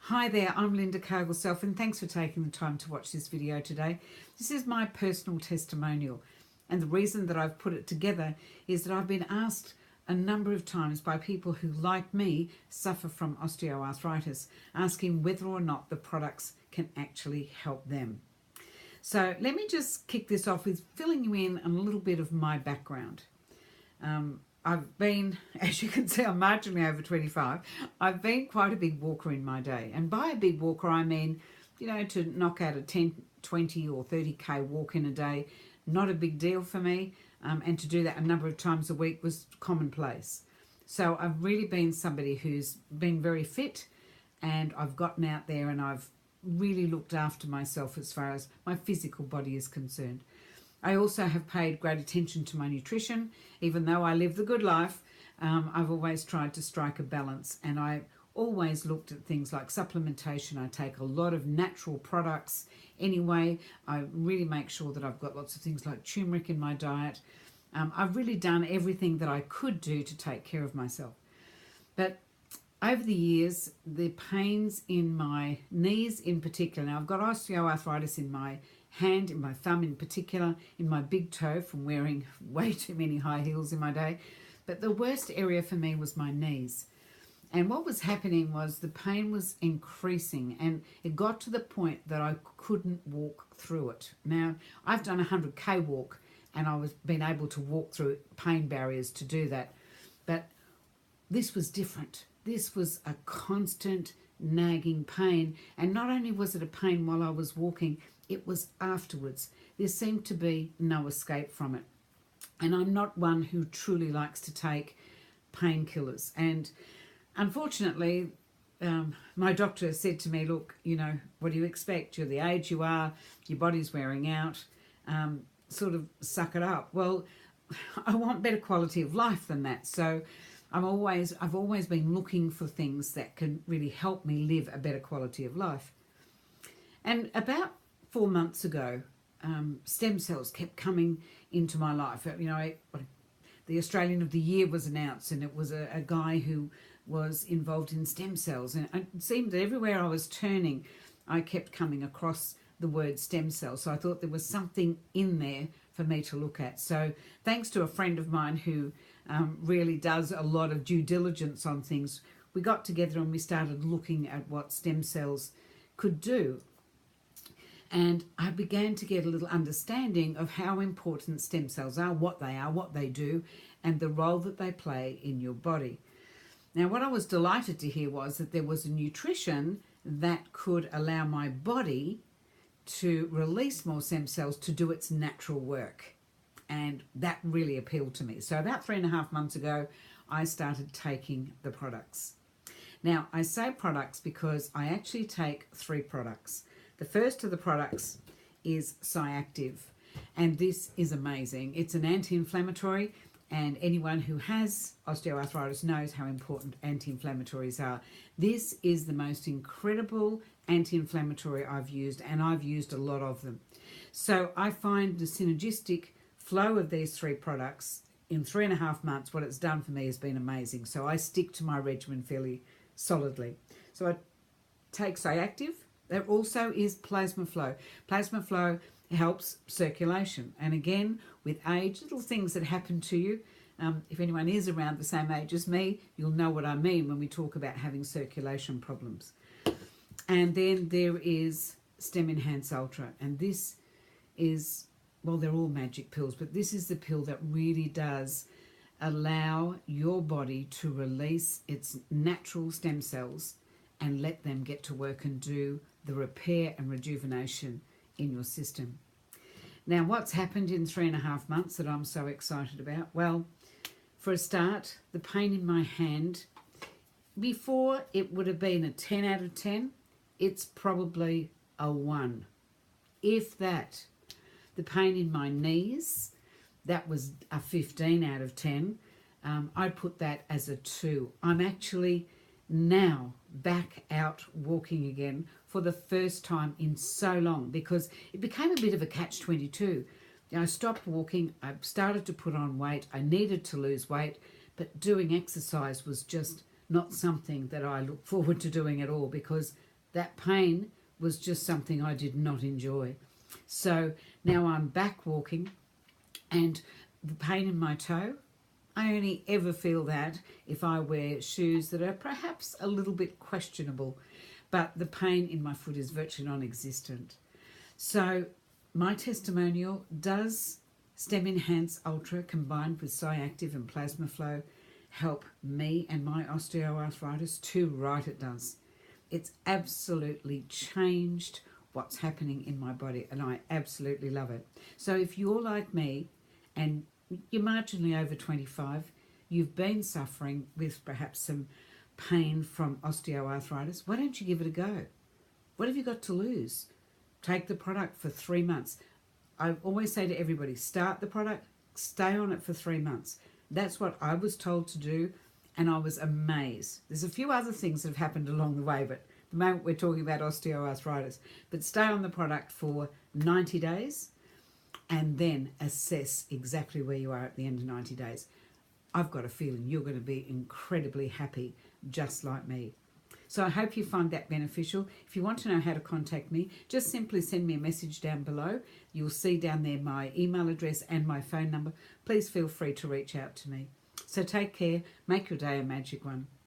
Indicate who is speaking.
Speaker 1: Hi there, I'm Linda Cargill-Selfe and thanks for taking the time to watch this video today. This is my personal testimonial, and the reason that I've put it together is that I've been asked a number of times by people who, like me, suffer from osteoarthritis, asking whether or not the products can actually help them. So let me just kick this off with filling you in on a little bit of my background. I've been, as you can see, I'm marginally over 25. I've been quite a big walker in my day. And by a big walker, I mean, to knock out a 10, 20 or 30K walk in a day, not a big deal for me. And to do that a number of times a week was commonplace. So I've really been somebody who's been very fit, and I've gotten out there and I've really looked after myself as far as my physical body is concerned. I also have paid great attention to my nutrition. Even though I live the good life, I've always tried to strike a balance, and I always looked at things like supplementation. I take a lot of natural products anyway. I really make sure that I've got lots of things like turmeric in my diet. I've really done everything that I could do to take care of myself. But over the years, the pains in my knees in particular, now I've got osteoarthritis in my hand, in my thumb in particular, in my big toe from wearing way too many high heels in my day. But the worst area for me was my knees. And what was happening was the pain was increasing, and it got to the point that I couldn't walk through it. Now, I've done a 100K walk, and I was been able to walk through pain barriers to do that. But this was different. This was a constant nagging pain. And not only was it a pain while I was walking, it was afterwards. There seemed to be no escape from it. And I'm not one who truly likes to take painkillers. And unfortunately, my doctor said to me, look, what do you expect? You're the age you are, your body's wearing out, sort of suck it up. Well, I want better quality of life than that. So I've always been looking for things that can really help me live a better quality of life. And about 4 months ago, stem cells kept coming into my life. The Australian of the Year was announced, and it was a guy who was involved in stem cells. And it seemed that everywhere I was turning, I kept coming across the word stem cell. So I thought there was something in there for me to look at. So thanks to a friend of mine who really does a lot of due diligence on things, we got together and we started looking at what stem cells could do. And I began to get a little understanding of how important stem cells are, what they do, and the role that they play in your body. Now, what I was delighted to hear was that there was a nutrition that could allow my body to release more stem cells to do its natural work. And that really appealed to me. So about 3.5 months ago, I started taking the products. Now, I say products because I actually take 3 products. The first of the products is Cyactive, and this is amazing. It's an anti-inflammatory, and anyone who has osteoarthritis knows how important anti-inflammatories are. This is the most incredible anti-inflammatory I've used, and I've used a lot of them. So I find the synergistic flow of these 3 products in 3.5 months, what it's done for me has been amazing. So I stick to my regimen fairly solidly. So I take Cyactive. There also is plasma flow. Plasma flow helps circulation. And again, with age, little things that happen to you, if anyone is around the same age as me, you'll know what I mean when we talk about having circulation problems. And then there is Stem Enhance Ultra. And this is, well, they're all magic pills, but this is the pill that really does allow your body to release its natural stem cells and let them get to work and do the repair and rejuvenation in your system. Now, what's happened in 3.5 months that I'm so excited about? Well, for a start, the pain in my hand, before it would have been a 10 out of 10, it's probably a 1, if that. The pain in my knees, that was a 15 out of 10. I put that as a 2. I'm actually now back out walking again for the first time in so long, because it became a bit of a catch-22. I stopped walking, I started to put on weight, I needed to lose weight, but doing exercise was just not something that I look forward to doing at all, because That pain was just something I did not enjoy. So now I'm back walking, and the pain in my toe, I only ever feel that if I wear shoes that are perhaps a little bit questionable, but the pain in my foot is virtually non-existent. So my testimonial does Stem Enhance Ultra combined with Cyactive and Plasma Flow help me and my osteoarthritis? Too right it does. It's absolutely changed what's happening in my body, and I absolutely love it. So if you're like me and you're marginally over 25, you've been suffering with perhaps some pain from osteoarthritis, why don't you give it a go? What have you got to lose? Take the product for 3 months. I always say to everybody, start the product, stay on it for 3 months. That's what I was told to do, and I was amazed. There's a few other things that have happened along the way, but at the moment we're talking about osteoarthritis. But stay on the product for 90 days and then assess exactly where you are at the end of 90 days. I've got a feeling you're going to be incredibly happy, just like me. So I hope you find that beneficial. If you want to know how to contact me, just simply send me a message down below. You'll see down there my email address and my phone number. Please feel free to reach out to me. So take care. Make your day a magic one.